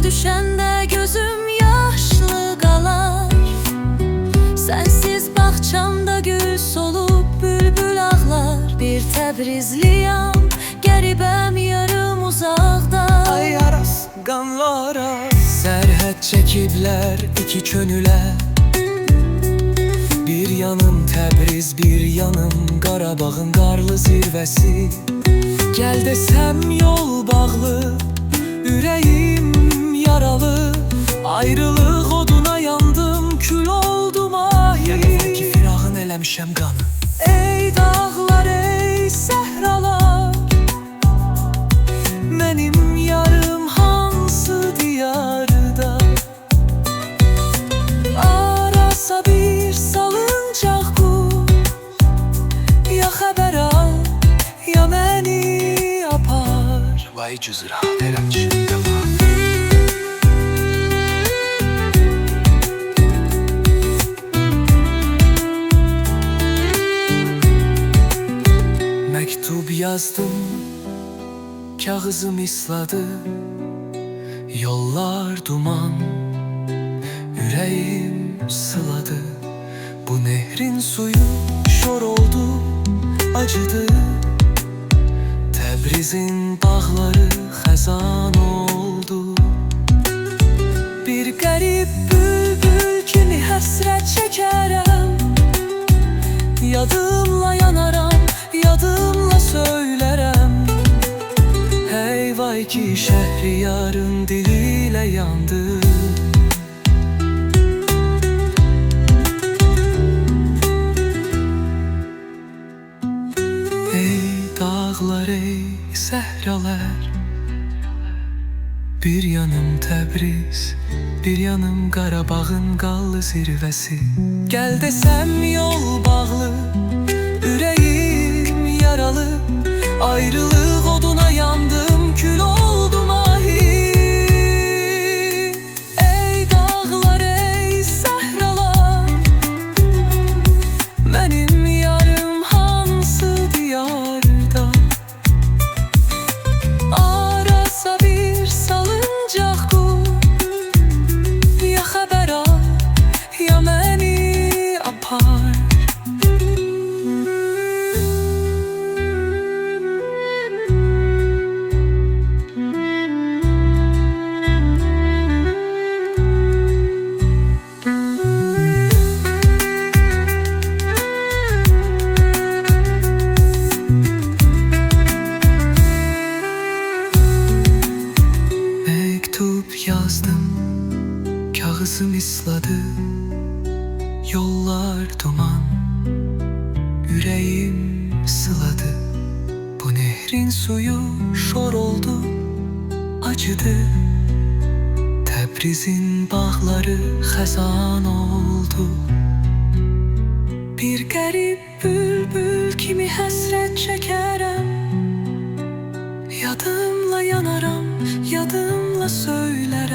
düşende gözüm yaşlı qalar. Sensiz bağçamda gül solup bülbül ağlar. Bir Təbrizliyam, qəribəm yarım uzaqda. Ay aras, qanlar aras, sərhəd çəkiblər iki könülə. Bir yanım Təbriz, bir yanım Qarabağın qarlı zirvəsi. Gəl desəm yol bağlı, ürəyim yaralı. Ayrılıq oduna yandım, kül oldum ay. Yəqin ki firağın eləmişəm qanı. Ey dağlar, ey səhralar, mənim yarım hansı diyarda? Arasa bir salıncaq qur, ya xəbər al, ya məni apar. Vay cüzra, tərəmçi, məktub yazdım, kağızım isladı. Yollar duman, ürəyim sıladı. Bu nehrin suyu şor oldu, acıdı. Təbrizin bağları xəzan oldu. Bir qərib bülbül kimi həsrət çəkərəm. Yadımla yanaram, yadımla söylərəm. Hey vay ki Şəhriyarın diliyle yandı. Ey dağlar, ey səhralar, bir yanım Təbriz, bir yanım Qarabağın qallı zirvəsi. Gəl desəm yol bağlı, ürəyim yaralı. Ayrılıq oduna yandım, kül oldum ahi. Ey dağlar, ey səhralar, mənim yarım hansı diyarda? Arasa bir salıncaq qur, ya xəbər al, ya məni apar. Yazdım, kağızım isladı. Yollar duman, yüreğim sıladı. Bu nehrin suyu şor oldu, acıdı. Təbrizin bağları xəzan oldu. Bir qərib bülbül kimi həsrət çəkərəm. Yadımla yanaram, yadımla söylərəm.